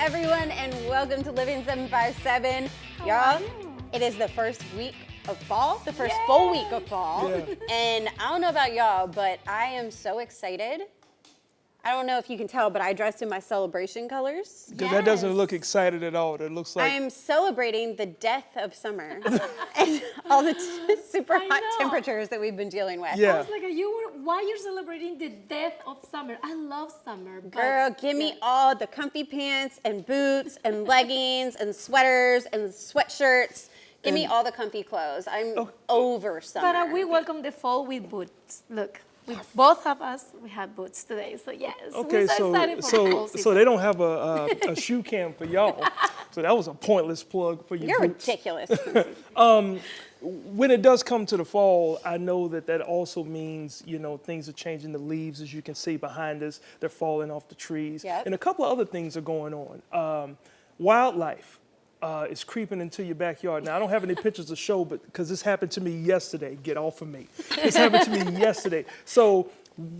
everyone, and welcome to Living 757. Y'all, it is the first week of fall, the first full week of fall. Yeah. And I don't know about y'all, but I am so excited. I don't know if you can tell, but I dressed in my celebration colors. Because that doesn't look excited at all. It looks like... I'm celebrating the death of summer and all the super hot temperatures that we've been dealing with. Yeah. I was like, why you're celebrating the death of summer? I love summer. Girl, give me all the comfy pants and boots and leggings and sweaters and sweatshirts. Give me all the comfy clothes. I'm over summer. But we welcome the fall with boots. Look. We both of us, we have boots today, so yes. Okay, we're so excited for the fall season. So they don't have a shoe cam for y'all. So that was a pointless plug for you. You're boots. Ridiculous. When it does come to the fall, I know that also means, you know, things are changing. The leaves, as you can see behind us, they're falling off the trees. Yep. And a couple of other things are going on. Wildlife. Is creeping into your backyard. Now, I don't have any pictures to show, but because this happened to me yesterday. Get off of me. This happened to me yesterday. So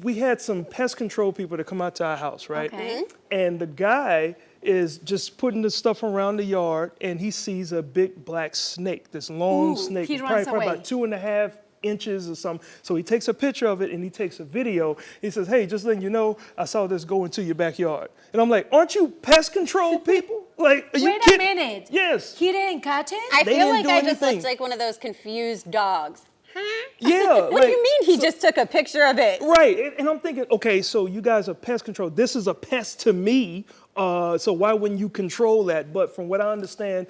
we had some pest control people to come out to our house, right? Okay. And the guy is just putting the stuff around the yard, and he sees a big black snake, this long snake. He runs probably away. about 2.5 inches or something. So he takes a picture of it and he takes a video. He says, hey, just letting you know, I saw this go into your backyard. And I'm like, aren't you pest control people? Like, are you Wait kidding? a minute. Yes. He didn't catch it? I They feel didn't like do I just anything. looked like one of those confused dogs. Huh? Yeah. What do you mean he just took a picture of it? Right. And I'm thinking, okay, so you guys are pest control. This is a pest to me. So why wouldn't you control that? But from what I understand,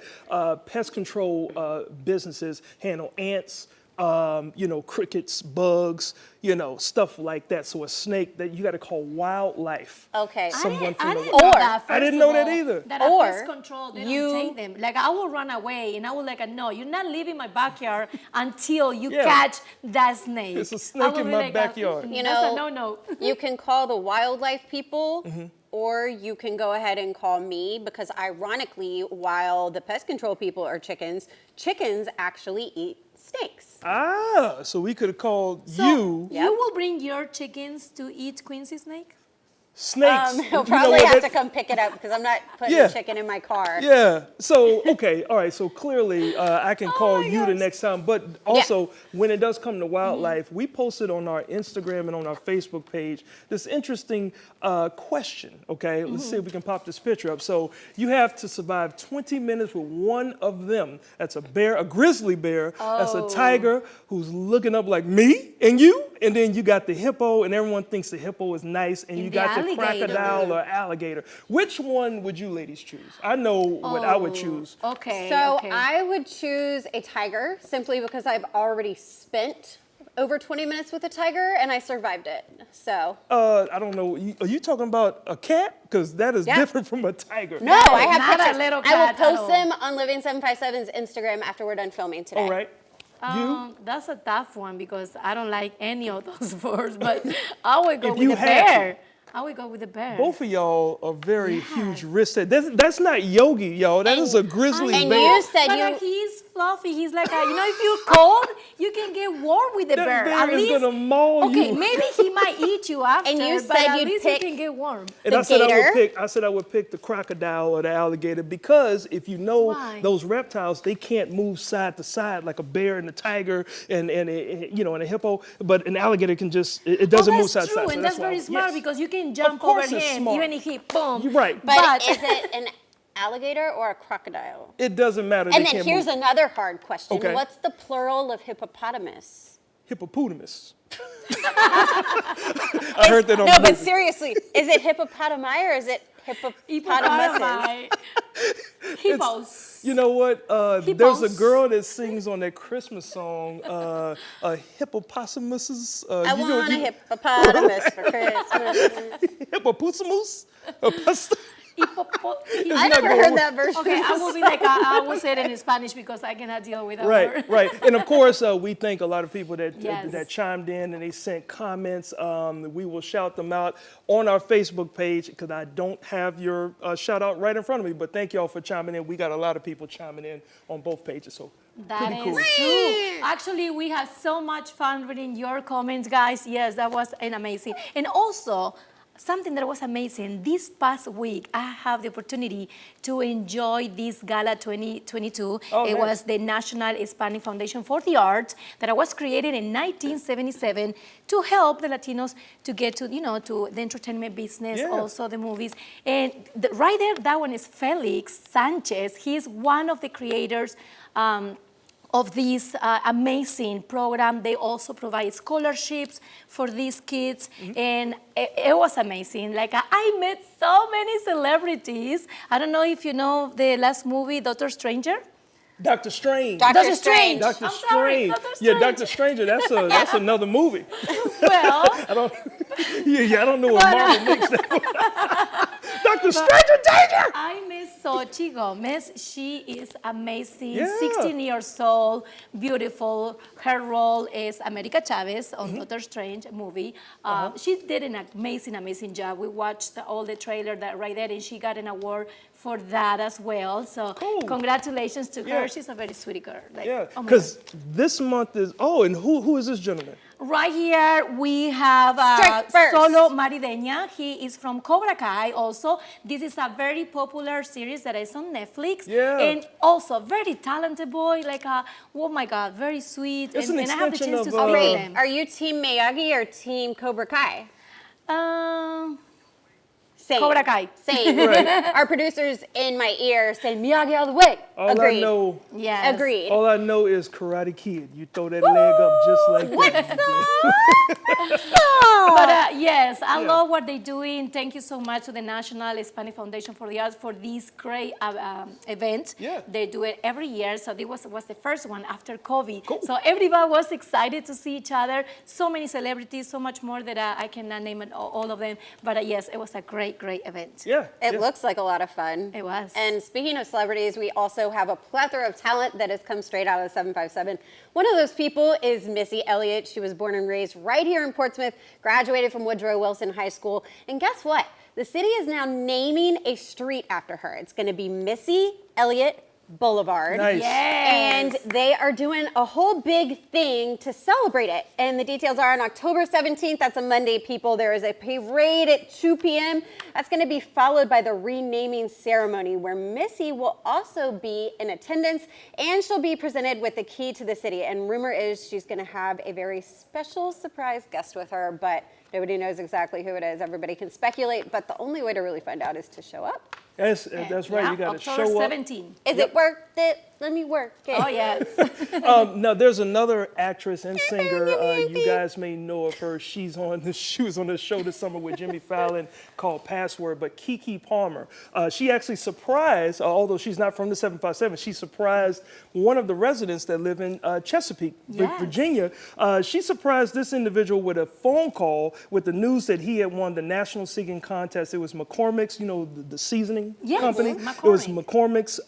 pest control businesses handle ants, you know, crickets, bugs, you know, stuff like that. So a snake that you got to call wildlife. Okay. Someone from the I didn't know that either. That Or pest control, they don't take them. Like, I will run away and I will like, no, you're not leaving my backyard until you catch that snake. It's a snake in my backyard. You That's know, a no. You can call the wildlife people, or you can go ahead and call me, because ironically, while the pest control people are chickens actually eat snakes. Ah, so we could have called you. You will bring your chickens to eat Quincy snake? Snakes. He'll probably have to come pick it up because I'm not putting a chicken in my car. Yeah. So, okay. All right. So clearly I can call you the next time. But also, when it does come to wildlife, we posted on our Instagram and on our Facebook page this interesting question. Okay. Let's see if we can pop this picture up. So you have to survive 20 minutes with one of them. That's a bear, a grizzly bear. That's a tiger who's looking up like me and you. And then you got the hippo, and everyone thinks the hippo is nice. And you got the crocodile or alligator. Which one would you ladies choose? I know what I would choose. Okay. So I would choose a tiger simply because I've already spent over 20 minutes with a tiger and I survived it. So. I don't know. Are you talking about a cat? Because that is different from a tiger. No, I have not pictures. a little I will cat post them on Living 757's Instagram after we're done filming today. All right. That's a tough one because I don't like any of those birds, but I would go If with you the had bear. I would go with the bear. Both of y'all are very huge risk. That's not Yogi, y'all. That is a grizzly and bear. you said but he's fluffy. He's like, you know, if you're cold, you can get warm with the that bear. bear At is least, gonna maul you. okay, maybe he might eat you after, And you but said at you'd least pick you can get warm. And the I said gator? I said I would pick the crocodile or the alligator because if you know Why? those reptiles, they can't move side to side like a bear and a tiger and you know and a hippo. But an alligator can just it doesn't move side to That's side. true, So and that's why very smart because you can jump course over it's him smart. even if he boom. You're right. But is it an alligator or a crocodile? It doesn't matter. And they then can't here's move. another hard question. Okay. What's the plural of hippopotamus? Hippopotamus. I heard that on No, the but movie. seriously, is it hippopotami or is it hippopotamuses? Hippos. You know what? There's a Hippos. girl that sings on that Christmas song, hippopotamuses. I want a hippopotamus for Christmas. Hippopotamus? I never heard that version. Okay, I will be like, I will say it in Spanish because I cannot deal with that word. Right. And of course, we thank a lot of people that Yes. that chimed in and they sent comments. We will shout them out on our Facebook page because I don't have your shout out right in front of me. But thank y'all for chiming in. We got a lot of people chiming in on both pages. So That pretty is cool. true. Actually, we had so much fun reading your comments, guys. Yes, that was amazing. And also, something that was amazing. This past week, I have the opportunity to enjoy this Gala 2022. Oh, it nice. was the National Hispanic Foundation for the Arts that was created in 1977 to help the Latinos to get to, to the entertainment business, Yeah. also the movies. And right there, that one is Felix Sanchez. He is one of the creators of this amazing program. They also provide scholarships for these kids, and it was amazing. Like, I met so many celebrities. I don't know if you know the last movie, Doctor Stranger. Dr. Strange. Dr. Strange. Dr. I'm sorry, Strange. Dr. Yeah, Strange. Dr. Stranger. That's another movie. Well, I don't know what Marvel makes that. Dr. Stranger Danger. I miss Xochitl Gomez. She is amazing, Yeah. 16 years old, beautiful. Her role is America Chavez on Doctor Strange movie. She did an amazing job. We watched all the trailer that right there, and she got an award for that as well. So Cool. congratulations to Yeah. her. She's a very sweet girl. Like, Yeah, oh my because this month is, and who is this gentleman? Right here we have Strike first. Solo Marideña. He is from Cobra Kai also. This is a very popular series that is on Netflix. Yeah. And also very talented boy, like oh my God, very sweet. It's and, an and I have the extension chance to of, speak Wait, with them. are you Team Miyagi or Team Cobra Kai? Same. Cobra Kai. Same. Right. Our producers in my ear say Miyagi all the way. All Agreed. I know, Yes. Agreed. all I know is Karate Kid. You throw that leg up just like that. But yes, I love what they're doing. Thank you so much to the National Hispanic Foundation for the Arts for this great event. Yeah. They do it every year, so this was the first one after COVID. Cool. So everybody was excited to see each other. So many celebrities, so much more that I cannot name it, all of them. But yes, it was a great event. Yeah. It yeah. looks like a lot of fun. It was. And speaking of celebrities, we also have a plethora of talent that has come straight out of 757. One of those people is Missy Elliott. She was born and raised right here in Portsmouth, graduated from Woodrow Wilson High School. And guess what? The city is now naming a street after her. It's going to be Missy Elliott Boulevard. Nice. Yes. And they are doing a whole big thing to celebrate it. And the details are on October 17th. That's a Monday, people. There is a parade at 2 p.m. That's going to be followed by the renaming ceremony where Missy will also be in attendance, and she'll be presented with the key to the city. And rumor is she's going to have a very special surprise guest with her, but nobody knows exactly who it is. Everybody can speculate, but the only way to really find out is to show up. That's right. Yeah, You got to October show up. 17. Is it worth it? Let me work it. Oh, yes. Now, there's another actress and singer. You guys may know of her. She was on the show this summer with Jimmy Fallon called Password. But Keke Palmer, she actually surprised, although she's not from the 757, she surprised one of the residents that live in Chesapeake, Yes. Virginia. She surprised this individual with a phone call with the news that he had won the National Singing Contest. It was McCormick's, the seasoning Yes, company. It was McCormick's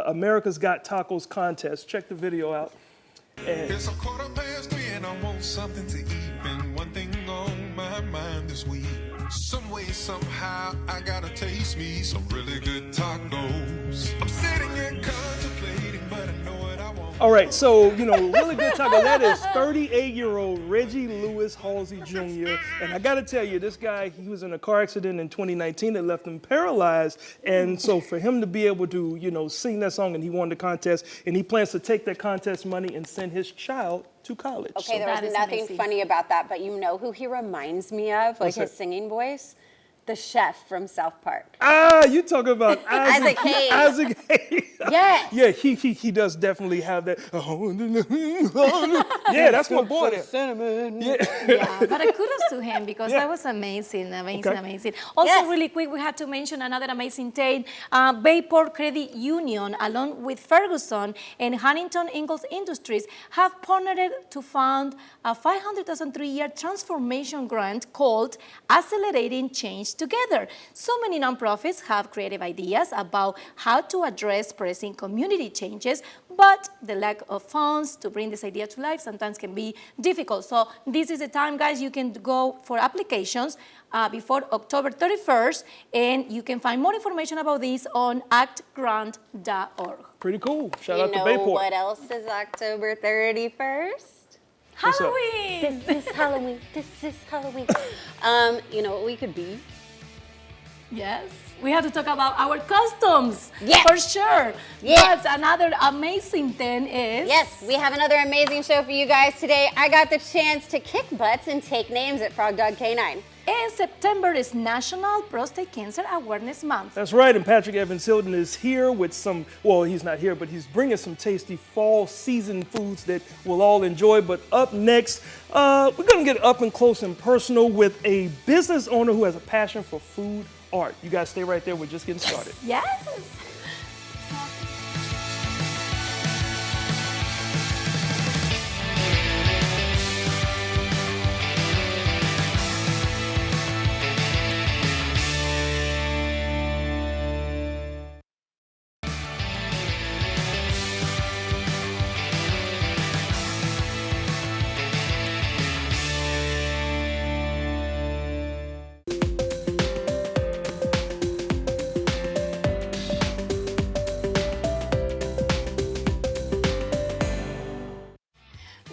America's Got Tacos contest. Check the video out. It's 3:15 and I want something to eat. Been one thing on my mind this week. Some way, somehow, I gotta taste me some really good tacos. I'm sitting here contemplating, but I know what I want. All right, so, really good taco. That is 38-year-old Reggie Lewis Halsey Jr. And I got to tell you, this guy, he was in a car accident in 2019 that left him paralyzed. And so for him to be able to, sing that song, and he won the contest, and he plans to take that contest money and send his child to college. Okay, there That was is nothing amazing. funny about that, but you know who he reminds me of, like What's his that? singing voice? The chef from South Park. You talking about Isaac Hayes. Isaac Hayes. Yes. Yeah, he does definitely have that. Yeah, that's my boy there. Cinnamon. Yeah, but kudos to him because that was amazing. Also, Yes. really quick, we had to mention another amazing tale. Bayport Credit Union, along with Ferguson and Huntington Ingalls Industries, have partnered to fund a $500,000 3-year transformation grant called Accelerating Change Together. So many nonprofits have creative ideas about how to address pressing community changes, but the lack of funds to bring this idea to life sometimes can be difficult. So this is the time, guys, you can go for applications before October 31st, and you can find more information about this on actgrant.org. Pretty cool. Shout You out to know Bayport. what else is October 31st? What's up? Halloween! This is Halloween. This is Halloween. You know what we could be? Yes, we have to talk about our customs. Yes. For sure. Yes. But another amazing thing is... Yes, we have another amazing show for you guys today. I got the chance to kick butts and take names at Frog Dog K9. And September is National Prostate Cancer Awareness Month. That's right, and Patrick Evans Hilton is here with some, well, he's not here, but he's bringing some tasty fall season foods that we'll all enjoy. But up next, we're gonna get up and close and personal with a business owner who has a passion for food art. You guys stay right there, we're just getting started. Yes.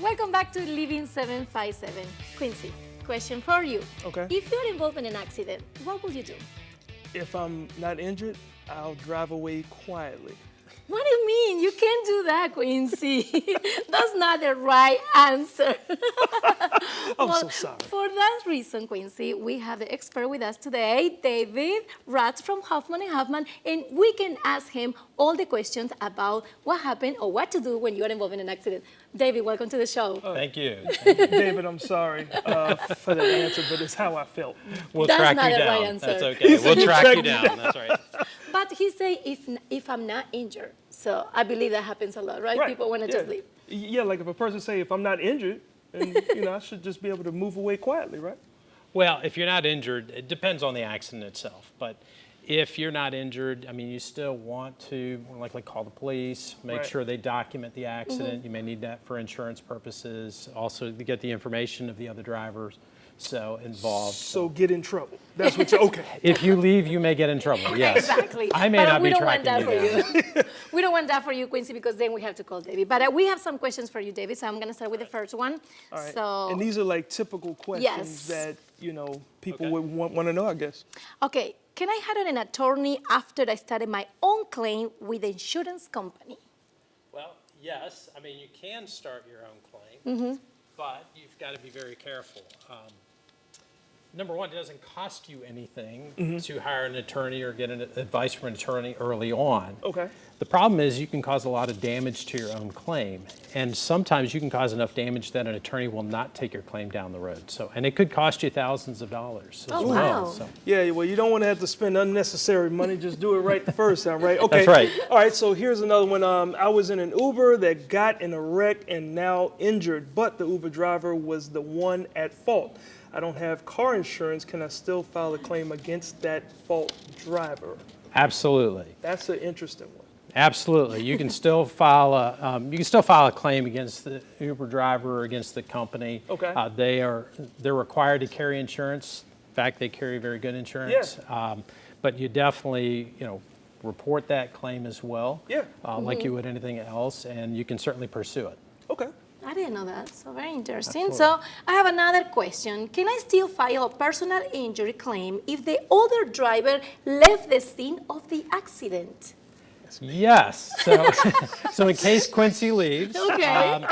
Welcome back to Living 757. Quincy, question for you. Okay. If you're involved in an accident, what will you do? If I'm not injured, I'll drive away quietly. What do you mean? You can't do that, Quincy. That's not the right answer. I'm so sorry. For that reason, Quincy, we have the expert with us today, David Ratz from Hoffman & Hoffman, and we can ask him all the questions about what happened or what to do when you're involved in an accident. David, welcome to the show. Thank you. David, I'm sorry for that answer, but it's how I felt. We'll That's track not you the down. right answer. That's okay. We'll track you down. That's right. But he said if I'm not injured. So I believe that happens a lot, right? People want to just leave. Yeah, like if a person say, if I'm not injured, and I should just be able to move away quietly, right? Well, if you're not injured, it depends on the accident itself. But if you're not injured, I mean, you still want to more likely call the police, make sure they document the accident. You may need that for insurance purposes. Also, to get the information of the other drivers involved. So get in trouble. That's what you're, okay. If you leave, you may get in trouble, yes. Exactly. I may But not we be don't want tracking that you for down. you. We don't want that for you, Quincy, because then we have to call David. But we have some questions for you, David, so I'm going to start with the first one. All right. So, And these are like typical questions that, people would want to know, I guess. okay, can I hire an attorney after I started my own claim with the insurance company? Well, yes. I mean, you can start your own claim, but you've got to be very careful. Number one, it doesn't cost you anything to hire an attorney or get advice from an attorney early on. Okay. The problem is you can cause a lot of damage to your own claim, and sometimes you can cause enough damage that an attorney will not take your claim down the road. And it could cost you thousands of dollars as well. wow. So. Yeah, well, you don't want to have to spend unnecessary money. Just do it right the first time, right? Okay. That's right. All right, so here's another one. I was in an Uber that got in a wreck and now injured, but the Uber driver was the one at fault. I don't have car insurance. Can I still file a claim against that fault driver? Absolutely. That's an interesting one. Absolutely. You can still file a claim against the Uber driver or against the company. Okay. They're required to carry insurance. In fact, they carry very good insurance. Yeah. But you definitely, report that claim as well. Yeah. Like you would anything else, and you can certainly pursue it. Okay. I didn't know that, so very interesting. Absolutely. So I have another question. Can I still file a personal injury claim if the other driver left the scene of the accident? Yes. So in case Quincy leaves. Okay.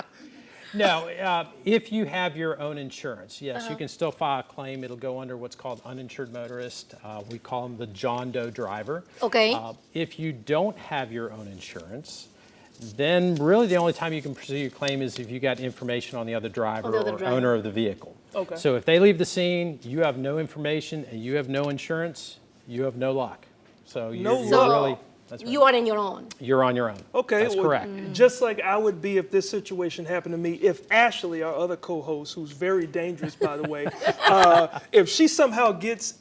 If you have your own insurance, yes, you can still file a claim. It'll go under what's called uninsured motorist. We call them the John Doe driver. Okay. If you don't have your own insurance, then really the only time you can pursue your claim is if you got information on the other driver or owner of the vehicle. Okay. So if they leave the scene, you have no information, and you have no insurance, you have no luck. So you're really, that's right. You are on your own. You're on your own. Okay. That's correct. Just like I would be if this situation happened to me, if Ashley, our other co-host, who's very dangerous, by the way, if she somehow gets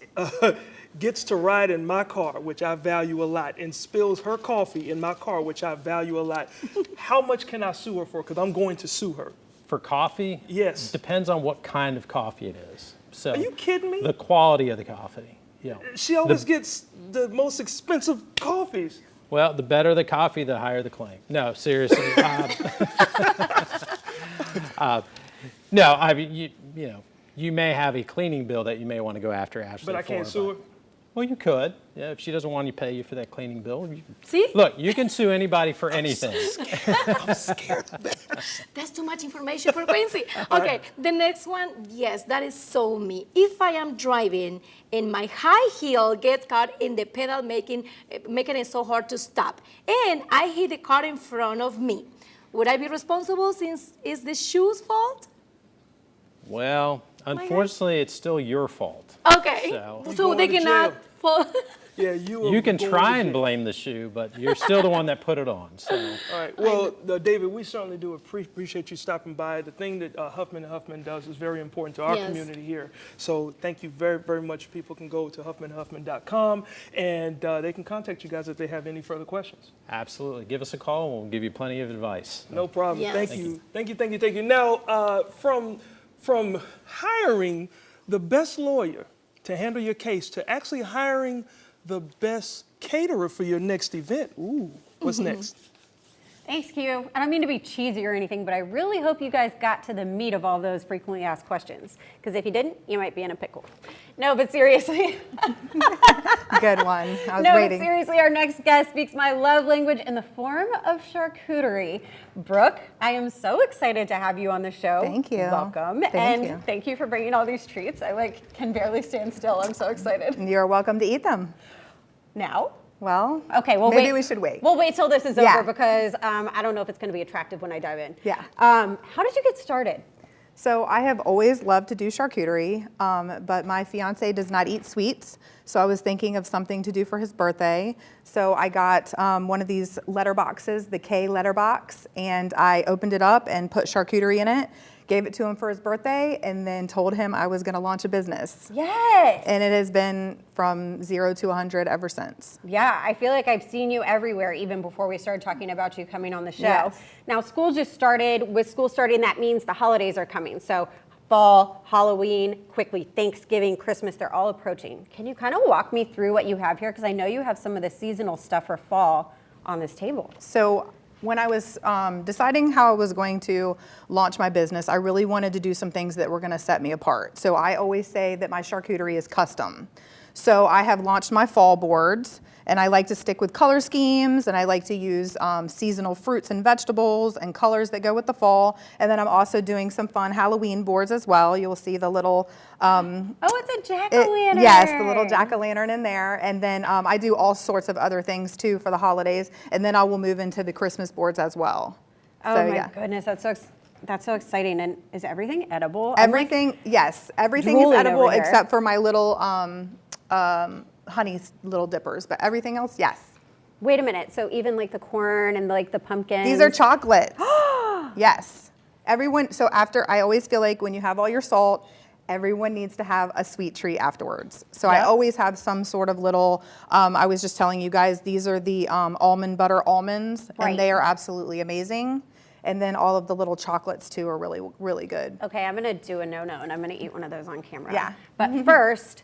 to ride in my car, which I value a lot, and spills her coffee in my car, which I value a lot, how much can I sue her for? Because I'm going to sue her. For coffee? Yes. Depends on what kind of coffee it is. So Are you kidding me? the quality of the coffee. Yeah. She always gets the most expensive coffees. Well, the better the coffee, the higher the claim. No, seriously. No, I mean, you may have a cleaning bill that you may want to go after Ashley But I can't for, sue her? Well, you could. Yeah, if she doesn't want to pay you for that cleaning bill. See? Look, you can sue anybody for anything. I'm scared of that. That's too much information for Quincy. Okay, the next one, yes, that is so me. If I am driving and my high heel gets caught in the pedal, making it so hard to stop, and I hit the car in front of me, would I be responsible since it's the shoe's fault? Well, unfortunately, it's still your fault. Okay, So- so they going to cannot jail. fall. Yeah, You can try and blame the shoe, but you're still the one that put it on. So. All right. Well, David, we certainly do appreciate you stopping by. The thing that Huffman & Huffman does is very important to our Yes. community here. So thank you very, very much. People can go to huffmanhuffman.com and they can contact you guys if they have any further questions. Absolutely. Give us a call and we'll give you plenty of advice. No problem. Yes. Thank you. Thank you. Now, from hiring the best lawyer to handle your case to actually hiring the best caterer for your next event. Ooh, what's next? Thanks, Q. I don't mean to be cheesy or anything, but I really hope you guys got to the meat of all those frequently asked questions. Because if you didn't, you might be in a pickle. No, but seriously. Good one. I was No, but waiting. seriously, our next guest speaks my love language in the form of charcuterie. Brooke, I am so excited to have you on the show. Thank you. Welcome. Thank you. Thank you for bringing all these treats. I can barely stand still. I'm so excited. You're welcome to eat them. Now? Well, Okay, well, maybe we should wait. We'll wait till this is Yeah. over because I don't know if it's going to be attractive when I dive in. Yeah. How did you get started? So I have always loved to do charcuterie, but my fiance does not eat sweets. So I was thinking of something to do for his birthday. So I got one of these letter boxes, the K letter box, and I opened it up and put charcuterie in it, gave it to him for his birthday, and then told him I was going to launch a business. Yes. And it has been from 0 to 100 ever since. Yeah, I feel like I've seen you everywhere, even before we started talking about you coming on the show. Yes. Now, school just started. With school starting, that means the holidays are coming. So fall, Halloween, quickly Thanksgiving, Christmas, they're all approaching. Can you kind of walk me through what you have here? Because I know you have some of the seasonal stuff for fall on this table. So when I was deciding how I was going to launch my business, I really wanted to do some things that were going to set me apart. So I always say that my charcuterie is custom. So I have launched my fall boards, and I like to stick with color schemes, and I like to use seasonal fruits and vegetables and colors that go with the fall. And then I'm also doing some fun Halloween boards as well. You'll see the little Oh, it's a jack-o'-lantern. yes, the little jack-o'-lantern in there. And then I do all sorts of other things too for the holidays. And then I will move into the Christmas boards as well. Oh So, my yeah. goodness, that's so exciting. And is everything edible? I'm like, Everything, yes, everything is drooling edible over here. except for my little honey little dippers. But everything else, yes. wait a minute. So even like the corn and like the pumpkins. These are chocolates. Yes. Everyone, so after, I always feel like when you have all your salt, everyone needs to have a sweet treat afterwards. So I Yep. always have some sort of little, I was just telling you guys, these are the almond butter almonds, Right. and they are absolutely amazing. And then all of the little chocolates too are really, really good. Okay, I'm gonna do a no-no and I'm gonna eat one of those on camera. Yeah. But first,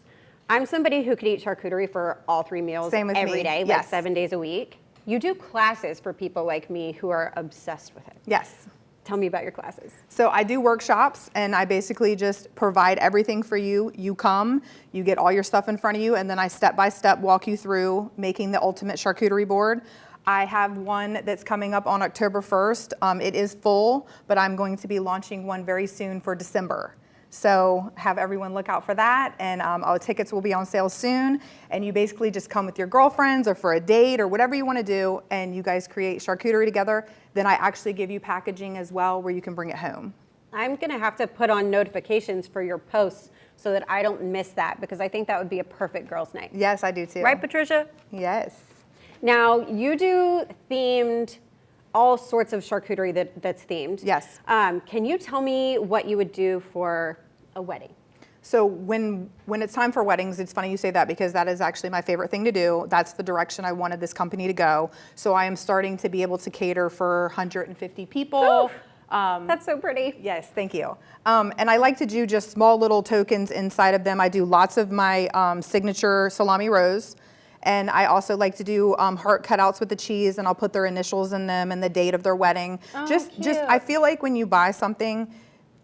I'm somebody who could eat charcuterie for all 3 meals Same with every me, day, like yes. 7 days a week. You do classes for people like me who are obsessed with it. Yes. Tell me about your classes. So I do workshops, and I basically just provide everything for you. You come, you get all your stuff in front of you, and then I step-by-step walk you through making the ultimate charcuterie board. I have one that's coming up on October 1st. It is full, but I'm going to be launching one very soon for December. So have everyone look out for that, and all tickets will be on sale soon. And you basically just come with your girlfriends or for a date or whatever you want to do, and you guys create charcuterie together. Then I actually give you packaging as well where you can bring it home. I'm gonna have to put on notifications for your posts so that I don't miss that, because I think that would be a perfect girls' night. Yes, I do too. Right, Patricia? Yes. Now, you do themed, all sorts of charcuterie that's themed. Yes. Can you tell me what you would do for a wedding? So when it's time for weddings, it's funny you say that because that is actually my favorite thing to do. That's the direction I wanted this company to go. So I am starting to be able to cater for 150 people. That's so pretty. Yes, thank you. And I like to do just small little tokens inside of them. I do lots of my signature salami rose. And I also like to do heart cutouts with the cheese, and I'll put their initials in them and the date of their wedding. Oh, Just cute. I feel like when you buy something,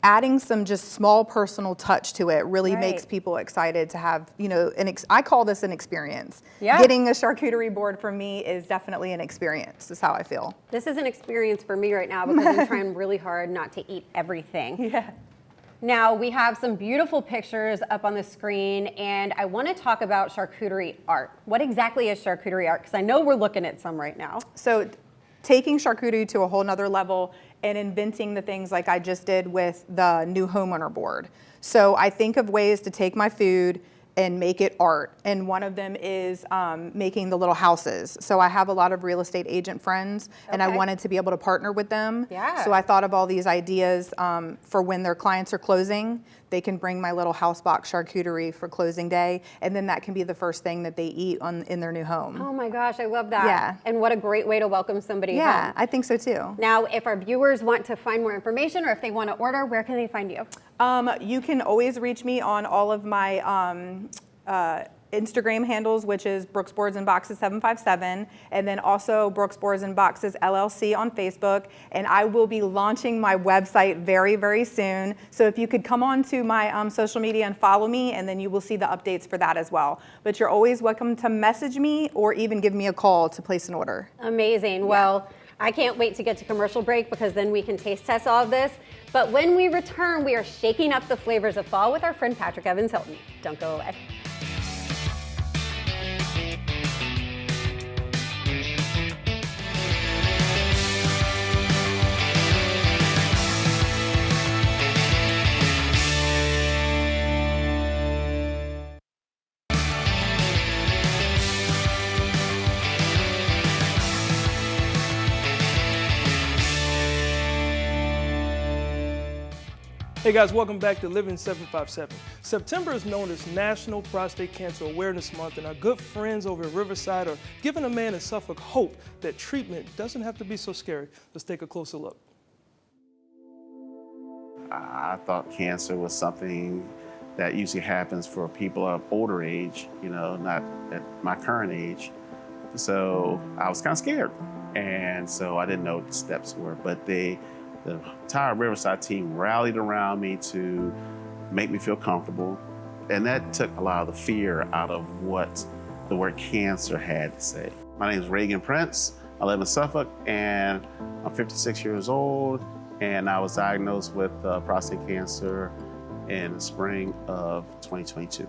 adding some just small personal touch to it really Right. makes people excited to have, you know, I call this an experience. Yeah. Getting a charcuterie board for me is definitely an experience, is how I feel. This is an experience for me right now because I'm trying really hard not to eat everything. Yeah. Now, we have some beautiful pictures up on the screen, and I want to talk about charcuterie art. What exactly is charcuterie art? Because I know we're looking at some right now. So taking charcuterie to a whole nother level and inventing the things like I just did with the new homeowner board. So I think of ways to take my food and make it art. And one of them is making the little houses. So I have a lot of real estate agent friends, and I Okay. wanted to be able to partner with them. Yeah. So I thought of all these ideas for when their clients are closing. They can bring my little house box charcuterie for closing day, and then that can be the first thing that they eat in their new home. Oh my gosh, I love that. Yeah. And what a great way to welcome somebody Yeah, home. I think so too. Now, if our viewers want to find more information or if they want to order, where can they find you? You can always reach me on all of my Instagram handles, which is Brooks Boards and Boxes 757, and then also Brooks Boards and Boxes LLC on Facebook. And I will be launching my website very, very soon. So if you could come on to my social media and follow me, and then you will see the updates for that as well. But you're always welcome to message me or even give me a call to place an order. Amazing. Well, I can't wait to get to commercial break because then we can taste test all of this. But when we return, we are shaking up the flavors of fall with our friend Patrick Evans Hilton. Don't go away. Hey guys, welcome back to Living 757. September is known as National Prostate Cancer Awareness Month, and our good friends over at Riverside are giving a man in Suffolk hope that treatment doesn't have to be so scary. Let's take a closer look. I thought cancer was something that usually happens for people of older age, you know, not at my current age. So I was kind of scared. And so I didn't know what the steps were, but the entire Riverside team rallied around me to make me feel comfortable. And that took a lot of the fear out of what the word cancer had to say. My name is Reagan Prince. I live in Suffolk, and I'm 56 years old. And I was diagnosed with prostate cancer in the spring of 2022.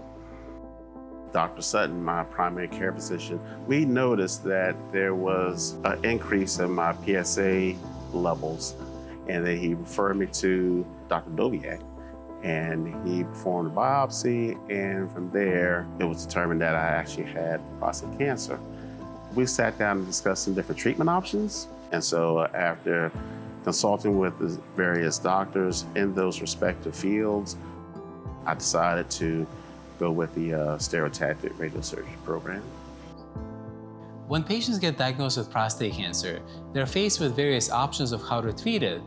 Dr. Sutton, my primary care physician, we noticed that there was an increase in my PSA levels. And then he referred me to Dr. Doviak, and he performed a biopsy, and from there, it was determined that I actually had prostate cancer. We sat down and discussed some different treatment options, and so after consulting with the various doctors in those respective fields, I decided to go with the stereotactic radiosurgery program. When patients get diagnosed with prostate cancer, they're faced with various options of how to treat it.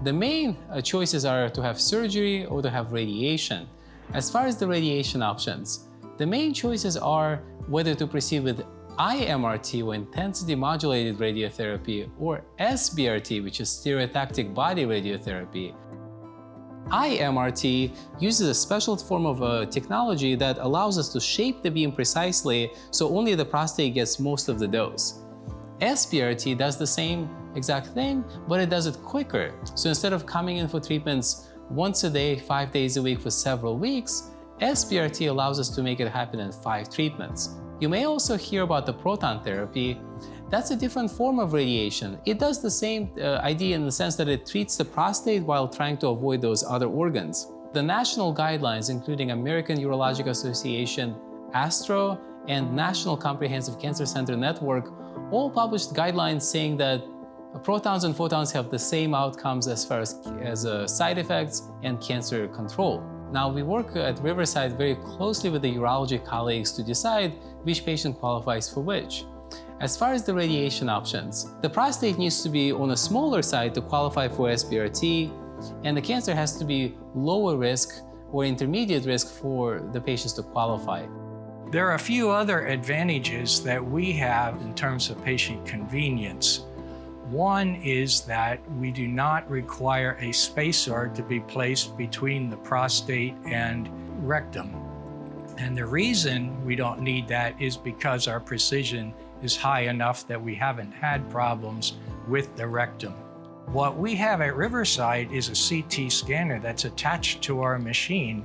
The main choices are to have surgery or to have radiation. As far as the radiation options, the main choices are whether to proceed with IMRT, or intensity modulated radiotherapy, or SBRT, which is stereotactic body radiotherapy. IMRT uses a special form of technology that allows us to shape the beam precisely so only the prostate gets most of the dose. SBRT does the same exact thing, but it does it quicker. So instead of coming in for treatments once a day, 5 days a week for several weeks, SBRT allows us to make it happen in 5 treatments. You may also hear about the proton therapy. That's a different form of radiation. It does the same idea in the sense that it treats the prostate while trying to avoid those other organs. The national guidelines, including American Urologic Association, ASTRO, and National Comprehensive Cancer Center Network, all published guidelines saying that protons and photons have the same outcomes as far as side effects and cancer control. Now, we work at Riverside very closely with the urology colleagues to decide which patient qualifies for which. As far as the radiation options, the prostate needs to be on a smaller side to qualify for SBRT, and the cancer has to be lower risk or intermediate risk for the patients to qualify. There are a few other advantages that we have in terms of patient convenience. One is that we do not require a spacer to be placed between the prostate and rectum. And the reason we don't need that is because our precision is high enough that we haven't had problems with the rectum. What we have at Riverside is a CT scanner that's attached to our machine,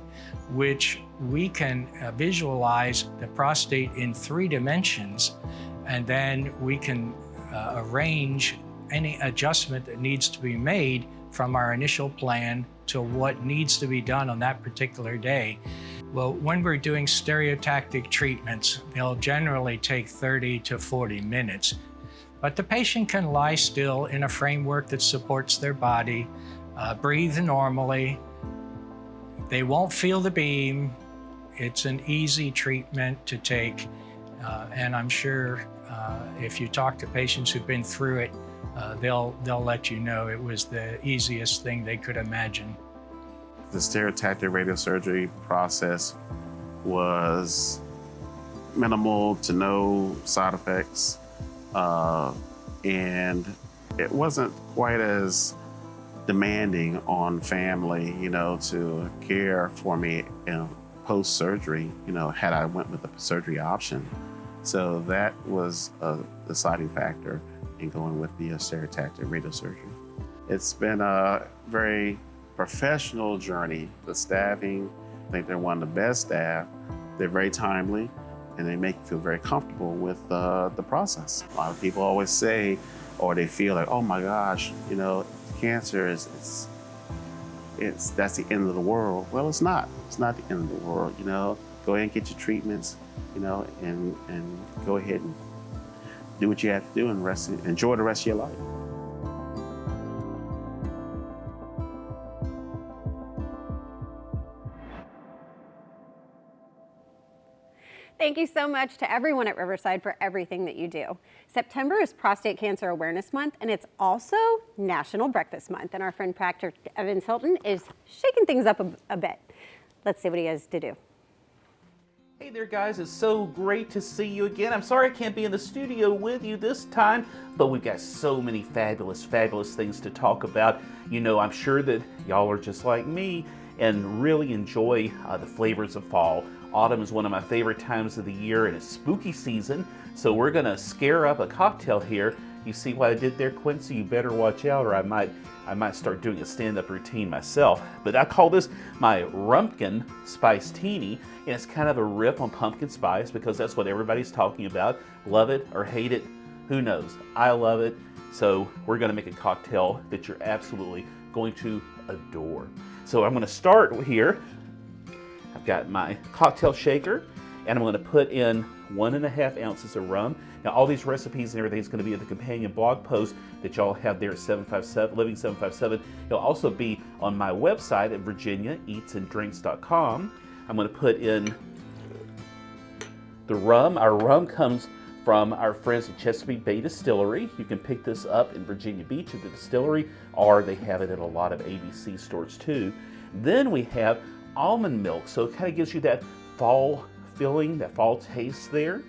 which we can visualize the prostate in 3 dimensions, and then we can arrange any adjustment that needs to be made from our initial plan to what needs to be done on that particular day. Well, when we're doing stereotactic treatments, they'll generally take 30 to 40 minutes. But the patient can lie still in a framework that supports their body, breathe normally. They won't feel the beam. It's an easy treatment to take. And I'm sure if you talk to patients who've been through it, they'll let you know it was the easiest thing they could imagine. The stereotactic radiosurgery process was minimal to no side effects, and it wasn't quite as demanding on family, to care for me, post-surgery, had I went with the surgery option. So that was a deciding factor in going with the stereotactic radiosurgery. It's been a very professional journey. The staffing, I think they're one of the best staff. They're very timely, and they make you feel very comfortable with the process. A lot of people always say, or they feel like, oh my gosh, cancer that's the end of the world. Well, it's not. It's not the end of the world. Go ahead and get your treatments, and go ahead and do what you have to do and enjoy the rest of your life. Thank you so much to everyone at Riverside for everything that you do. September is Prostate Cancer Awareness Month, and it's also National Breakfast Month. And our friend Patrick Evans Hilton is shaking things up a bit. Let's see what he has to do. Hey there guys, it's so great to see you again. I'm sorry I can't be in the studio with you this time, but we've got so many fabulous things to talk about. I'm sure that y'all are just like me and really enjoy the flavors of fall. Autumn is one of my favorite times of the year, and it's spooky season, so we're gonna scare up a cocktail here. You see what I did there, Quincy? You better watch out, or I might start doing a stand-up routine myself. But I call this my Rumkin Spicetini, and it's kind of a rip on pumpkin spice because that's what everybody's talking about. Love it or hate it, who knows? I love it, so we're gonna make a cocktail that you're absolutely going to adore. So I'm gonna start here. I've got my cocktail shaker, and I'm going to put in 1.5 ounces of rum. Now, all these recipes and everything is going to be in the companion blog post that y'all have there at 757, Living 757. It'll also be on my website at virginiaeatsanddrinks.com. I'm going to put in the rum. Our rum comes from our friends at Chesapeake Bay Distillery. You can pick this up in Virginia Beach at the distillery, or they have it at a lot of ABC stores too. Then we have almond milk, so it kind of gives you that fall feeling, that fall taste there.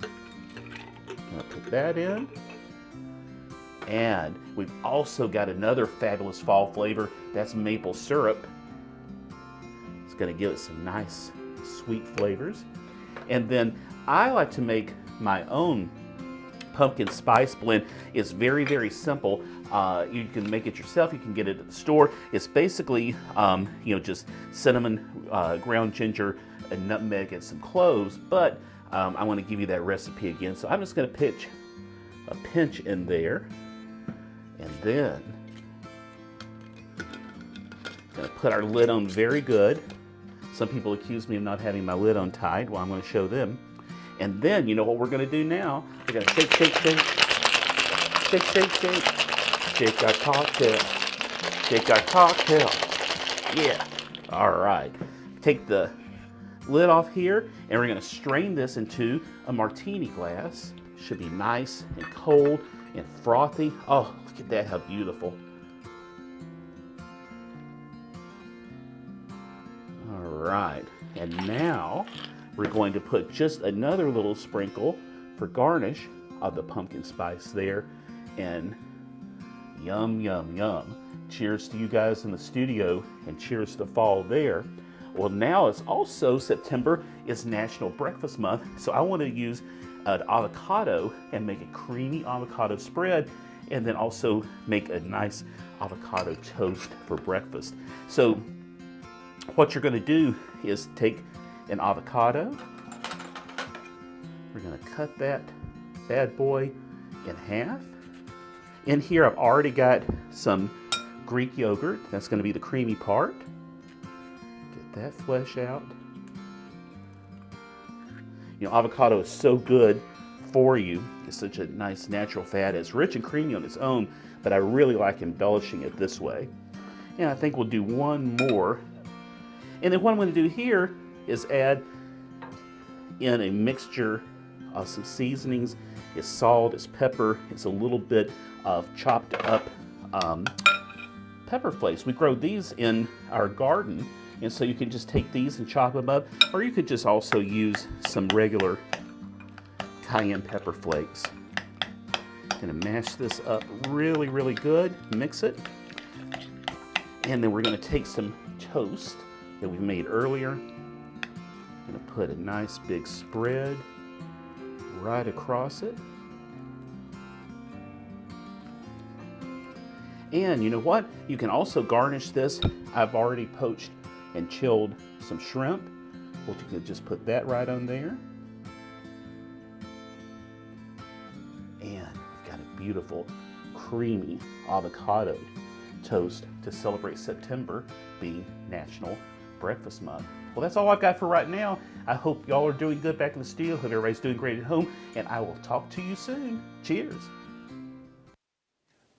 I'm gonna put that in. And we've also got another fabulous fall flavor, that's maple syrup. It's gonna give it some nice sweet flavors. And then I like to make my own pumpkin spice blend. It's very simple. You can make it yourself. You can get it at the store. It's basically, just cinnamon, ground ginger, and nutmeg, and some cloves. But I want to give you that recipe again. So I'm just going to pitch a pinch in there, and then going to put our lid on very good. Some people accuse me of not having my lid on tight. Well, I'm going to show them. And then, you know what we're going to do now? We're going to shake, shake, shake, shake, shake, shake, shake our cocktail, shake our cocktail. Yeah. All right. Take the lid off here, and we're going to strain this into a martini glass. Should be nice and cold and frothy. Oh, look at that, how beautiful. All right. And now we're going to put just another little sprinkle for garnish of the pumpkin spice there, and Yum, yum, yum. Cheers to you guys in the studio, and cheers to fall there. Well, now it's also September is National Breakfast Month, so I want to use an avocado and make a creamy avocado spread, and then also make a nice avocado toast for breakfast. So what you're going to do is take an avocado. We're going to cut that bad boy in half. In here I've already got some Greek yogurt. That's going to be the creamy part. Get that flesh out. You know, avocado is so good for you. It's such a nice natural fat. It's rich and creamy on its own, but I really like embellishing it this way. And I think we'll do one more. And then what I'm going to do here is add in a mixture of some seasonings. It's salt, it's pepper, it's a little bit of chopped up pepper flakes. We grow these in our garden, and so you can just take these and chop them up, or you could just also use some regular cayenne pepper flakes. Gonna mash this up really, really good, mix it, and then we're gonna take some toast that we made earlier. Gonna put a nice big spread right across it. And you know what? You can also garnish this. I've already poached and chilled some shrimp. Well, you can just put that right on there. And we've got a beautiful, creamy avocado toast to celebrate September being National Breakfast Month. Well, that's all I've got for right now. I hope y'all are doing good back in the studio. Hope everybody's doing great at home, and I will talk to you soon. Cheers.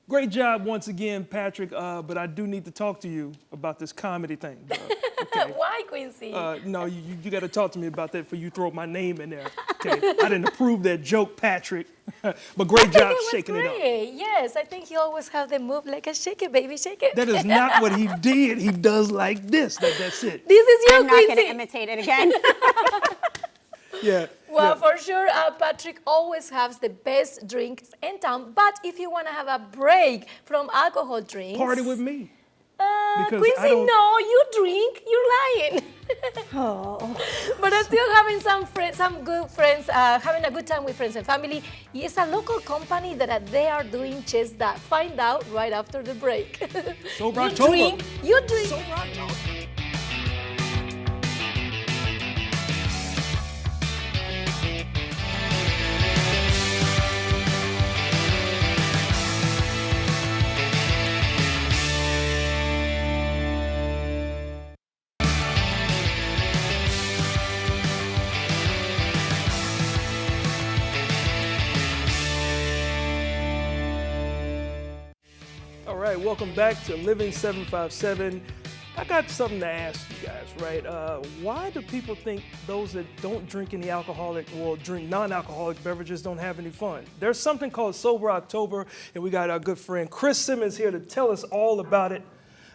Great job once again, Patrick, but I do need to talk to you about this comedy thing. Okay. Why, Quincy? No, you got to talk to me about that before you throw my name in there. Okay, I didn't approve that joke, Patrick, but great job shaking it up. Yes, I think he always have the move like a shake it, baby, shake it. That is not what he did. He does like this. That's it. This is you, I'm not Quincy. going to imitate it again. Yeah. Well, for sure, Patrick always has the best drinks in town. But if you want to have a break from alcohol drinks, Party with me. Because Quincy, I don't- no, you drink. You're lying. Oh. But I'm still having some friends, some good friends, having a good time with friends and family. It's a local company that they are doing just that. Find out right after the break. Sober You October. drink. You drink. Sober October. All right, welcome back to Living 757. I got something to ask you guys, right? Why do people think those that don't drink any alcoholic or drink non-alcoholic beverages don't have any fun? There's something called Sober October, and we got our good friend Chris Simmons here to tell us all about it.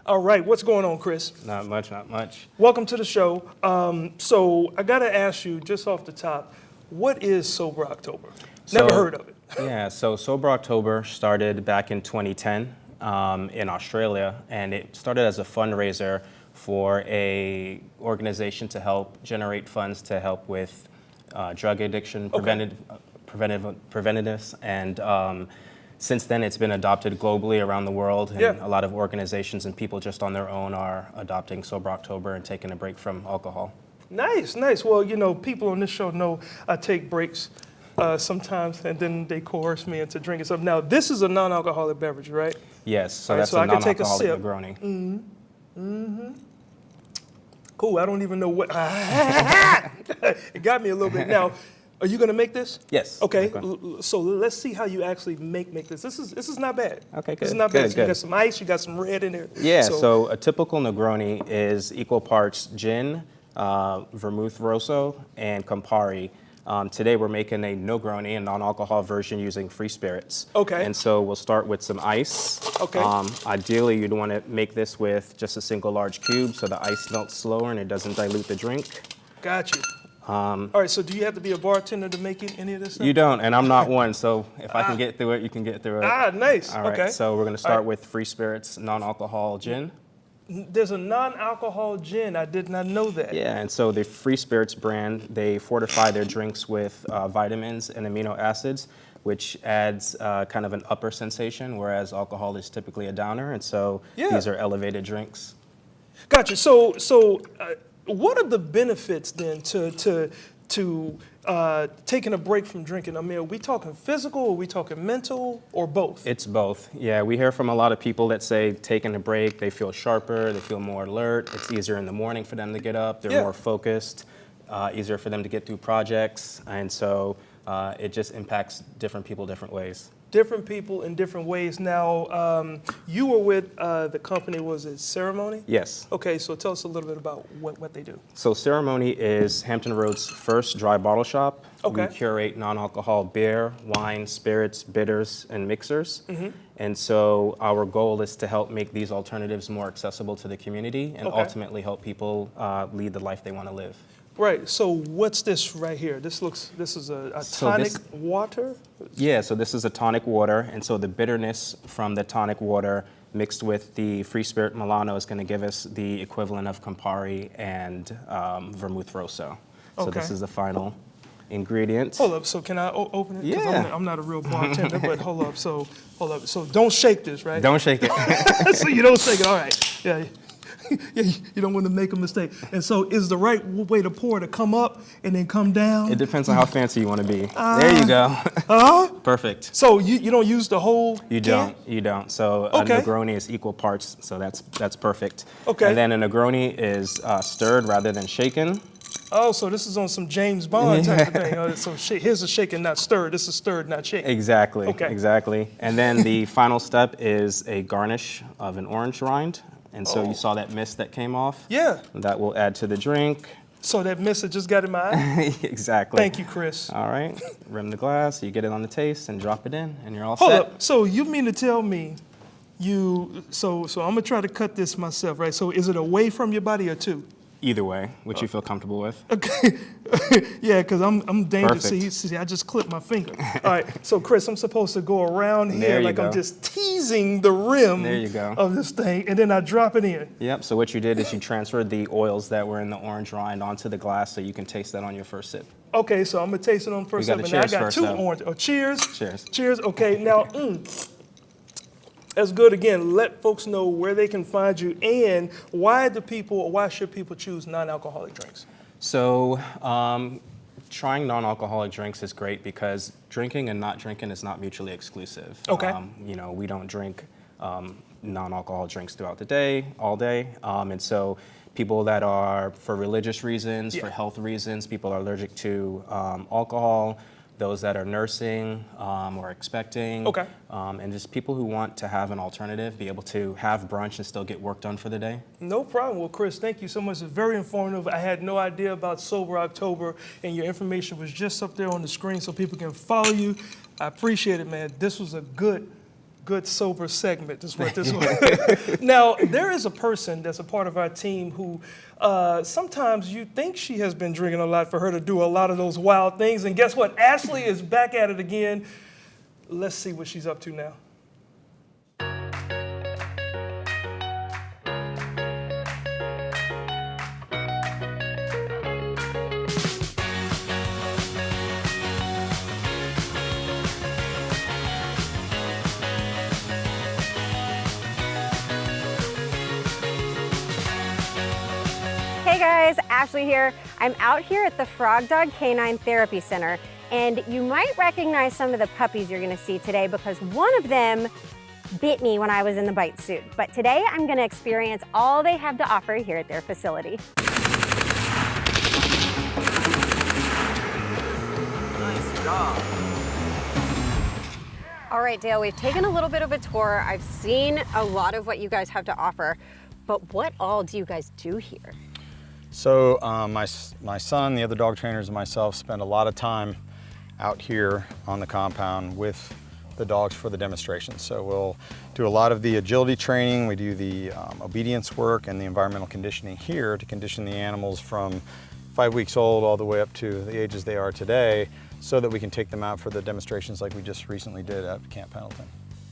All right, what's going on, Chris? Not much, not much. Welcome to the show. So I gotta ask you, just off the top, what is Sober October? Never heard of it. Yeah, so Sober October started back in 2010 in Australia, and it started as a fundraiser for a organization to help generate funds to help with drug addiction, preventiveness, and since then it's been adopted globally around the world, and a lot of organizations and people just on their own are adopting Sober October and taking a break from alcohol. Nice, nice. Well, you know, people on this show know I take breaks sometimes, and then they coerce me into drinking something. Now, this is a non-alcoholic beverage, right? Yes, so Right, that's so a I can take a non-alcoholic sip. Negroni. Cool, I don't even know what, it got me a little bit. Now, are you gonna make this? Yes. Okay, so let's see how you actually make this. This is not bad. Okay, This is good, not bad. good, So you good. got some ice, you got some red in there. Yeah, so a typical Negroni is equal parts gin, vermouth rosso, and Campari. Today we're making a Negroni, a non-alcohol version using free spirits. Okay. And so we'll start with some ice. Okay. Ideally, you'd want to make this with just a single large cube so the ice melts slower and it doesn't dilute the drink. Got you. All right, so do you have to be a bartender to make any of this stuff? You don't, and I'm not one, so if I can get through it, you can get through it. Ah, nice. All right, Okay. so we're going to start with Free Spirits non-alcohol gin. There's a non-alcohol gin. I did not know that. Yeah, and so the Free Spirits brand, they fortify their drinks with vitamins and amino acids, which adds kind of an upper sensation, whereas alcohol is typically a downer, and so these are elevated drinks. Gotcha. So what are the benefits then to taking a break from drinking? I mean, are we talking physical, or are we talking mental, or both? It's both. Yeah, we hear from a lot of people that say taking a break, they feel sharper, they feel more alert. It's easier in the morning for them to get up. They're more focused, easier for them to get through projects. And so it just impacts different people different ways. Different people in different ways. Now, you were with the company, was it Ceremony? Yes. Okay, so tell us a little bit about what they do. So Ceremony is Hampton Roads' first dry bottle shop. Okay. We curate non-alcohol beer, wine, spirits, bitters, and mixers. And so our goal is to help make these alternatives more accessible to the community and ultimately help people lead the life they want to live. Right, so what's this right here? This is a tonic water? Yeah, so this is a tonic water, and so the bitterness from the tonic water mixed with the Free Spirit Milano is going to give us the equivalent of Campari and Vermouth Rosso. So this is the final ingredient. Hold up, so can I open it? 'Cause Yeah. I'm not a real bartender, but hold up, so don't shake this, right? Don't shake it. So you don't shake it, all right. Yeah. Yeah, you don't want to make a mistake. And so is the right way to pour to come up and then come down? It depends on how fancy you want to be. There you go. Perfect. So you don't use the whole You don't. You don't. So a Negroni is equal parts, so that's perfect. Okay. And then a Negroni is stirred rather than shaken. Oh, so this is on some James Bond type of thing. So here's a shaken, not stirred. This is stirred, not shaken. Exactly. Okay. Exactly. And then the final step is a garnish of an orange rind. And so you saw that mist that came off? Yeah. That will add to the drink. So that mist that just got in my eye? Exactly. Thank you, Chris. All right. Rim the glass, you get it on the taste, and drop it in, and you're all Hold set. up. So you mean to tell me so I'm going to try to cut this myself, right? So is it away from your body or to? Either way, which you feel comfortable with. Okay. Yeah, because I'm dangerous. Perfect. See, I just clipped my finger. All right. So, Chris, I'm supposed to go around here There you like I'm go. just teasing the rim There you go. of this thing, and then I drop it in. Yep, so what you did is you transferred the oils that were in the orange rind onto the glass so you can taste that on your first sip. Okay, so I'm going to taste it on first We sip. gotta And I cheers got first, two though. orange. Oh, cheers. Cheers. Cheers. Okay, now, that's good. Again, let folks know where they can find you and why should people choose non-alcoholic drinks? So trying non-alcoholic drinks is great because drinking and not drinking is not mutually exclusive. Okay. We don't drink non-alcoholic drinks throughout the day, all day. And so people that are, for religious reasons, for health reasons, people are allergic to alcohol, those that are nursing or expecting, and just people who want to have an alternative, be able to have brunch and still get work done for the day. No problem. Well, Chris, thank you so much. It's very informative. I had no idea about Sober October, and your information was just up there on the screen so people can follow you. I appreciate it, man. This was a good sober segment. This is what this was. Now, there is a person that's a part of our team who sometimes you think she has been drinking a lot for her to do a lot of those wild things. And guess what? Ashley is back at it again. Let's see what she's up to now. Hey guys, Ashley here. I'm out here at the Frog Dog Canine Therapy Center, and you might recognize some of the puppies you're gonna see today because one of them bit me when I was in the bite suit. But today I'm gonna experience all they have to offer here at their facility. Nice job. All right, Dale, we've taken a little bit of a tour. I've seen a lot of what you guys have to offer, but what all do you guys do here? So my son, the other dog trainers, and myself spend a lot of time out here on the compound with the dogs for the demonstrations. So we'll do a lot of the agility training, we do the obedience work and the environmental conditioning here to condition the animals from 5 weeks old all the way up to the ages they are today, so that we can take them out for the demonstrations like we just recently did at Camp Pendleton.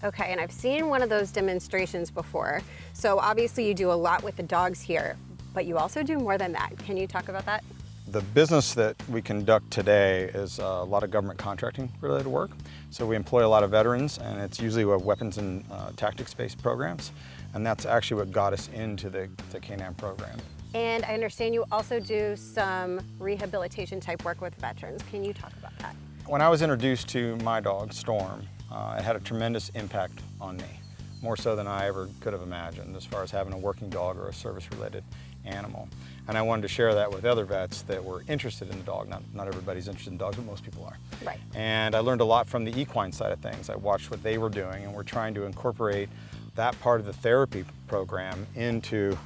Okay, and I've seen one of those demonstrations before. So obviously you do a lot with the dogs here, but you also do more than that. Can you talk about that? The business that we conduct today is a lot of government contracting related work. So we employ a lot of veterans, and it's usually weapons and tactics-based programs. And that's actually what got us into the K9 program. And I understand you also do some rehabilitation type work with veterans. Can you talk about that? When I was introduced to my dog, Storm, it had a tremendous impact on me, more so than I ever could have imagined as far as having a working dog or a service-related animal. And I wanted to share that with other vets that were interested in the dog. Not everybody's interested in dogs, but most people are. Right. And I learned a lot from the equine side of things. I watched what they were doing, and we're trying to incorporate that part of the therapy program into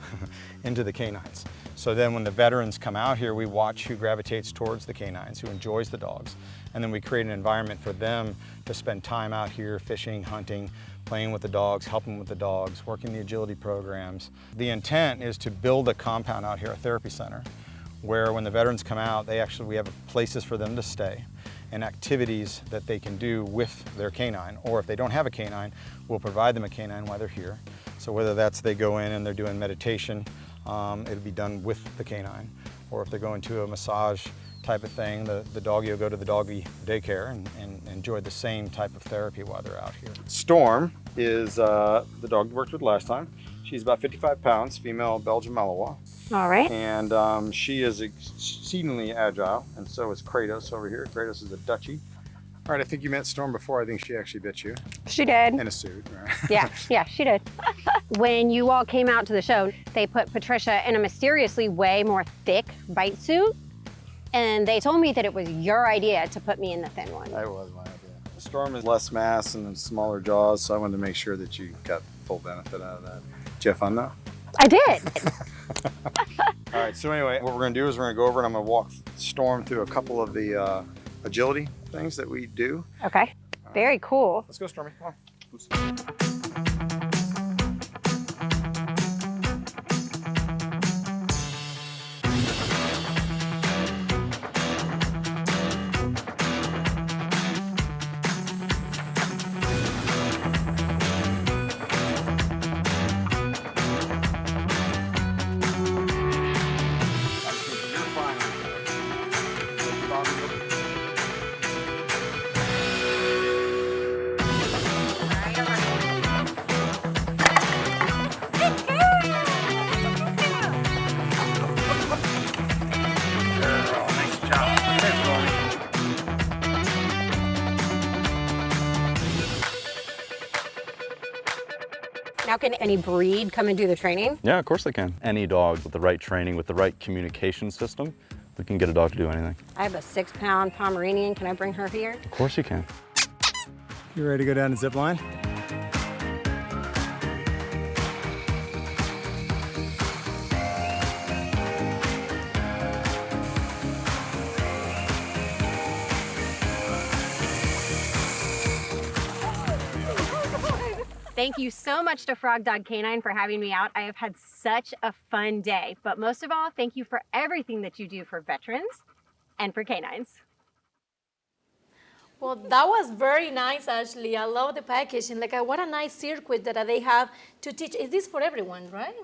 the canines. So then when the veterans come out here, we watch who gravitates towards the canines, who enjoys the dogs, and then we create an environment for them to spend time out here fishing, hunting, playing with the dogs, helping with the dogs, working the agility programs. The intent is to build a compound out here, a therapy center, where when the veterans come out, we have places for them to stay and activities that they can do with their canine, or if they don't have a canine, we'll provide them a canine while they're here. So whether that's they go in and they're doing meditation, it'll be done with the canine, or if they're going to a massage type of thing, the doggy will go to the doggy daycare and enjoy the same type of therapy while they're out here. Storm is the dog we worked with last time. She's about 55 pounds, female Belgian Malinois. All right. And she is exceedingly agile, and so is Kratos over here. Kratos is a Dutchie. All right, I think you met Storm before. I think she actually bit you. She did. In a suit, right? Yeah, she did. When you all came out to the show, they put Patricia in a mysteriously way more thick bite suit, and they told me that it was your idea to put me in the thin one. That was my idea. Storm is less mass and smaller jaws, so I wanted to make sure that you got full benefit out of that. Did you have fun though? I did. All right, so anyway, what we're gonna do is we're gonna go over and I'm gonna walk Storm through a couple of the agility things that we do. Okay, very cool. Let's go, Stormy, come on. Oops. Now, can any breed come and do the training? Yeah, of course they can. Any dog with the right training, with the right communication system, we can get a dog to do anything. I have a 6-pound Pomeranian. Can I bring her here? Of course you can. You ready to go down the zip line? Thank you so much to Frog Dog Canine for having me out. I have had such a fun day. But most of all, thank you for everything that you do for veterans and for canines. Well, that was very nice, Ashley. I love the packaging. Like, what a nice circuit that they have to teach. Is this for everyone, right?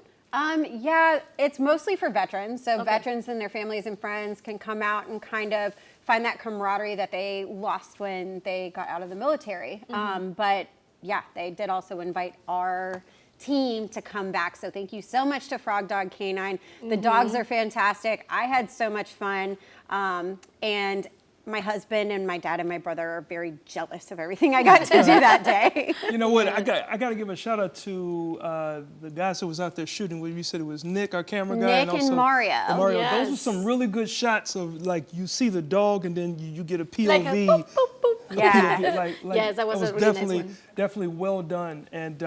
Yeah, it's mostly for veterans. So Okay. veterans and their families and friends can come out and kind of find that camaraderie that they lost when they got out of the military. But yeah, they did also invite our team to come back. So thank you so much to Frog Dog Canine. The dogs are fantastic. I had so much fun. And my husband and my dad and my brother are very jealous of everything I got to do that day. You know what? I got to give a shout out to the guys that was out there shooting. You said it was Nick, our camera guy, Nick and also and Mario. Mario. Yes. Those were some really good shots of like you see the dog and then you get a POV. Like a boop, boop, boop. Yeah. Yes, that was a really nice one. Definitely well done. And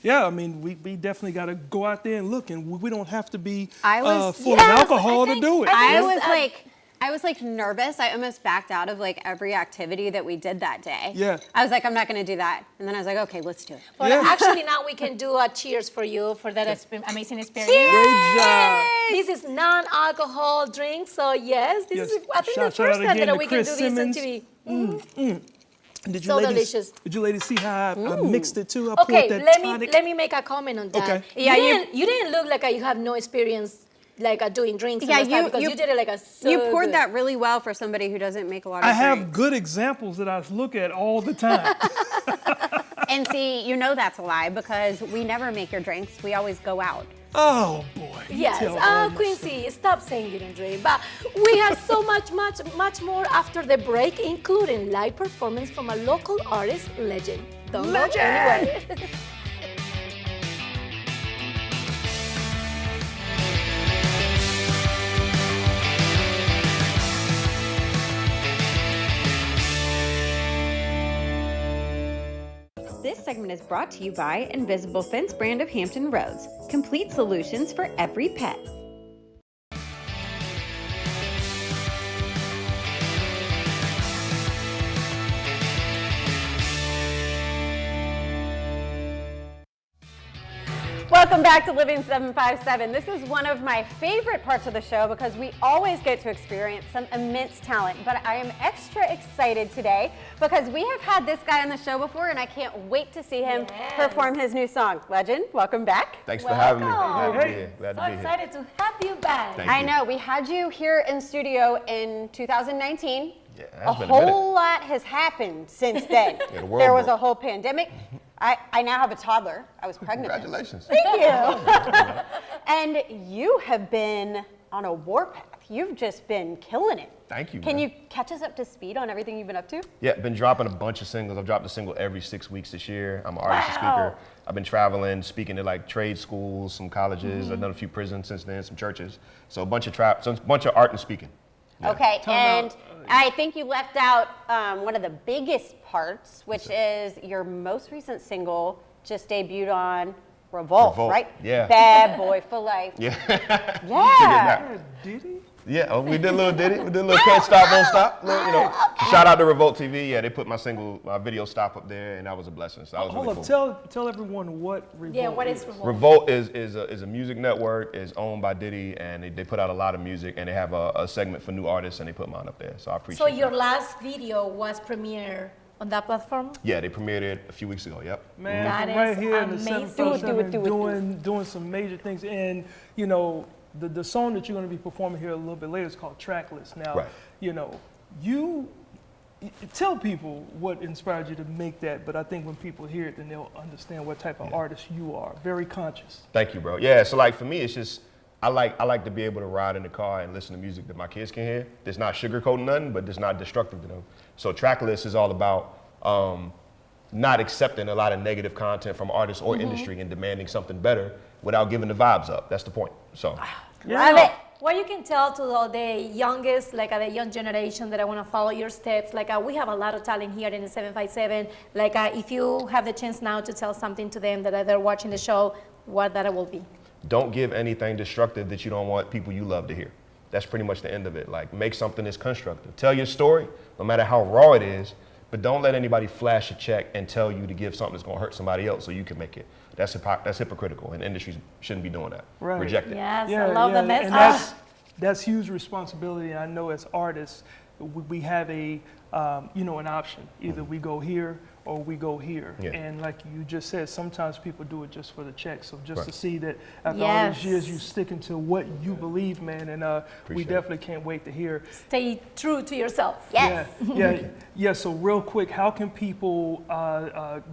yeah, I mean, we definitely got to go out there and look, and we don't have to be full of alcohol to do it. I was like, I was like nervous. I almost backed out of like every activity that we did that day. Yeah. I was like, I'm not gonna do that. And then I was like, okay, let's do it. But actually now we can do a cheers for you for that amazing experience. Great job. This is non-alcohol drink, so yes, this is I think the Shout first out time again that to we can Chris do this on Simmons. TV. Did So delicious. Did you ladies see how I mixed it too? I Okay, poured that let tonic. me make a comment on that. Okay. Yeah, you didn't look like you have no experience like doing drinks. Yeah, and stuff, because you did it like so you poured good. that really well for somebody who doesn't make a lot of I have drinks. good examples that I look at all the time. And see, you know that's a lie because we never make your drinks. We always go out. Oh boy. you Yes, tell all my Quincy, stop saying you don't drink. But we have so much more after the break, including live performance from a local artist, Legend. Don't go anywhere. This segment is brought to you by Invisible Fence brand of Hampton Roads. Complete solutions for every pet. Welcome back to Living 757. This is one of my favorite parts of the show because we always get to experience some immense talent, but I am extra excited today because we have had this guy on the show before and I can't wait to see him perform his new song. Legend, welcome back. Thanks for having me. Glad to be here. Glad So to be here. excited to have you back. Thank I you. know, we had you here in studio in 2019. Yeah, A that's been a minute. whole lot has happened since then. Yeah, the world There was broke. a whole pandemic. I now have a toddler. I was pregnant. Congratulations. Thank you. And you have been on a warpath. You've just been killing it. Thank you, Can man. you catch us up to speed on everything you've been up to? Yeah, been dropping a bunch of singles. I've dropped a single every 6 weeks this year. I'm an artist and speaker. I've been traveling, speaking to like trade schools, some colleges. I've done a few prisons since then, some churches. So a bunch of art and speaking. Yeah. Okay, and I think you left out one of the biggest parts, which is your most recent single just debuted on Revolt, right? Yeah. Bad Boy for Life. Yeah. Yeah. Did he? Yeah, oh, we did a little ditty. We did a little Can't Stop, Won't Stop. Little, you know, shout out to Revolt TV. Yeah, they put my video stop up there, and that was a blessing. So that was Hold really up, cool. tell everyone what Revolt Yeah, what is Revolt? Revolt is a music network, is owned by Diddy, and they put out a lot of music, and they have a segment for new artists, and they put mine up there. So I appreciate So it. your last video was premiered on that platform? Yeah, they premiered it a few weeks ago, yep. Man, That from right is here in the amazing. 757 doing some major things. And, you know, the song that you're going to be performing here a little bit later is called Tracklist. Now, Right. you know, tell people what inspired you to make that, but I think when people hear it, then they'll understand what type of artist you are. Very conscious. Thank you, bro. Yeah, so like for me, it's just, I like to be able to ride in the car and listen to music that my kids can hear. That's not sugarcoating nothing, but that's not destructive to them. So Tracklist is all about not accepting a lot of negative content from artists or industry and demanding something better without giving the vibes up. That's the point. So Love it. What you can tell to the youngest, like the young generation that I want to follow your steps, like we have a lot of talent here in the 757. Like if you have the chance now to tell something to them that they're watching the show, what that will be. don't give anything destructive that you don't want people you love to hear. That's pretty much the end of it. Like, make something that's constructive. Tell your story, no matter how raw it is, but don't let anybody flash a check and tell you to give something that's gonna hurt somebody else so you can make it. That's hypocritical, and industries shouldn't be doing that. Right. Reject it. Yes, I love the message. And that's huge responsibility. And I know as artists, we have a an option. Either we go here or we go here. Yeah. And like you just said, sometimes people do it just for the check. So just Right. to see that after all these years, you sticking to what you believe, man. And we definitely can't wait to hear. Stay true to yourself. Yes. Yeah. So real quick, how can people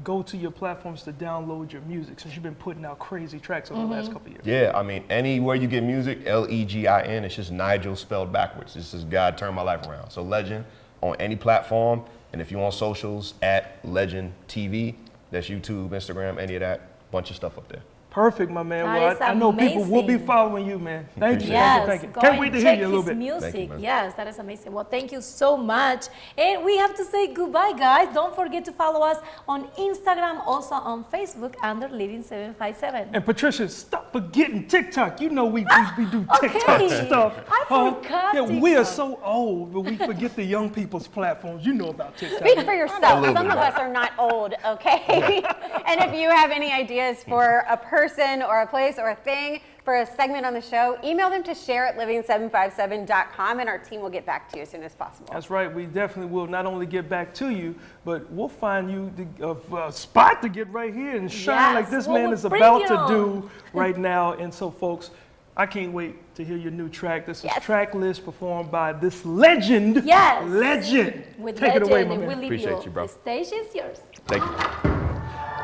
go to your platforms to download your music since you've been putting out crazy tracks over the last couple of years? Yeah, I mean, anywhere you get music, Legin, it's just Nigel spelled backwards. This is God turned my life around. So Legend on any platform, and if you're on socials, @Legend TV, that's YouTube, Instagram, any of that, bunch of stuff up there. Perfect, my man. That Well, is I know people will be amazing. following you, man. Thank you, Yes, thank you. go Can't and wait to check hear you a little his bit. music. Yes, that is amazing. Well, thank you so much. And we have to say goodbye, guys. Don't forget to follow us on Instagram, also on Facebook under Living 757. And Patricia, stop forgetting TikTok. You know we do TikTok Okay. stuff. I forgot Yeah, we are TikTok. so old, but we forget the young people's platforms. You know about TikTok. Speak for yourself. A little Some bit. of us are not old, okay? And if you have any ideas for a person or a place or a thing for a segment on the show, email them to share@living757.com and our team will get back to you as soon as possible. That's right. We definitely will not only get back to you, but we'll find you a spot to get right here and shine Yes, like this we'll man is bring about it to on. do right now. And so, folks, I can't wait to hear your new track. This is Track List performed by this legend. Yes. Legend. With Take it away, Legend, my and man. we'll leave Appreciate you, bro. The stage is yours. Thank you.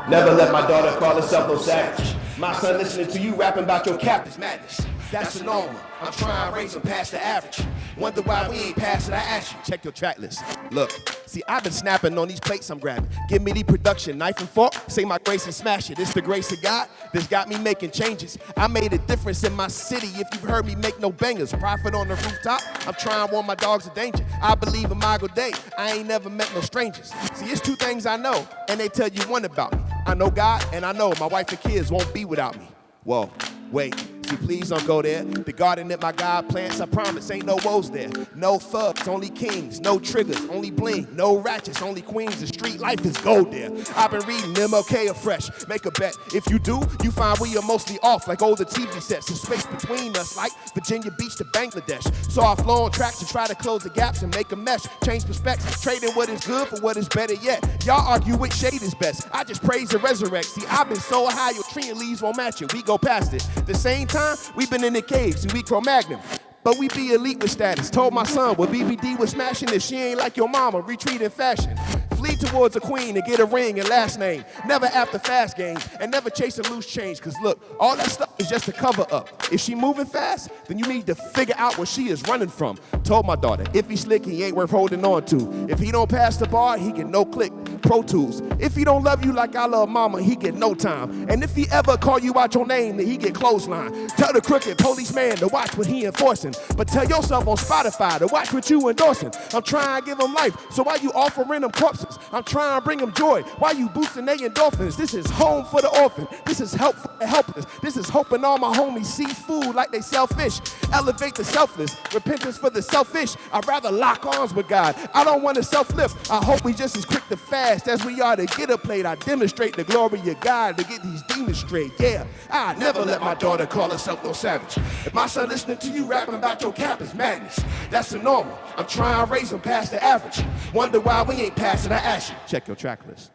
Never let my daughter call herself no savage. My son listening to you rapping about your cap is madness. That's the normal. I'm trying to raise him past the average. Wonder why we ain't passing, I ask you. Check your track list. Look, see, I've been snapping on these plates I'm grabbing. Give me the production, knife and fork, say my grace and smash it. It's the grace of God that's got me making changes. I made a difference in my city. If you've heard me make no bangers, profit on the rooftop, I'm trying to warn my dogs of danger. I believe in my good day. I ain't never met no strangers. See, it's two things I know, and they tell you one about me. I know God, and I know my wife and kids won't be without me. Whoa, wait. See, please don't go there. The garden that my God plants, I promise, ain't no woes there. No thugs, only kings. No triggers, only bling. No ratchets, only queens. The street life is gold there. I've been reading MLK afresh. Make a bet. If you do, you find we are mostly off like older TV sets. There's space between us like Virginia Beach to Bangladesh. So I flow on tracks to try to close the gaps and make a mesh. Change perspectives, trading what is good for what is better yet. Y'all argue which shade is best. I just praise and resurrect. See, I've been so high, your tree and leaves won't match it. We go past it. The same time, we've been in the caves and we Cro-Magnon. But we be elite with status. Told my son, well, BBD was smashing if she ain't like your mama, retreat in fashion. Flee towards a queen and get a ring and last name. Never after fast games and never chasing loose change. Cause look, all that stuff is just a cover up. If she moving fast, then you need to figure out where she is running from. Told my daughter, if he slick, he ain't worth holding on to. If he don't pass the bar, he get no click. Pro Tools. If he don't love you like I love mama, he get no time. And if he ever call you out your name, then he get clothesline. Tell the crooked policeman to watch what he enforcing. But tell yourself on Spotify to watch what you endorsing. I'm trying to give him life, so why you offering them corpses? I'm trying to bring them joy, why you boosting their endorphins? This is home for the orphan. This is help for the helpless. This is hoping all my homies see food like they selfish. Elevate the selfless, repentance for the selfish. I'd rather lock arms with God. I don't want to self-lift. I hope we just as quick to fast as we are to get a plate. I demonstrate the glory of God to get these demons straight. Yeah, I never let my daughter call herself no savage. If my son listening to you rapping about your cap is madness. That's the normal. I'm trying to raise him past the average. Wonder why we ain't passing, I ask you. Check your track list.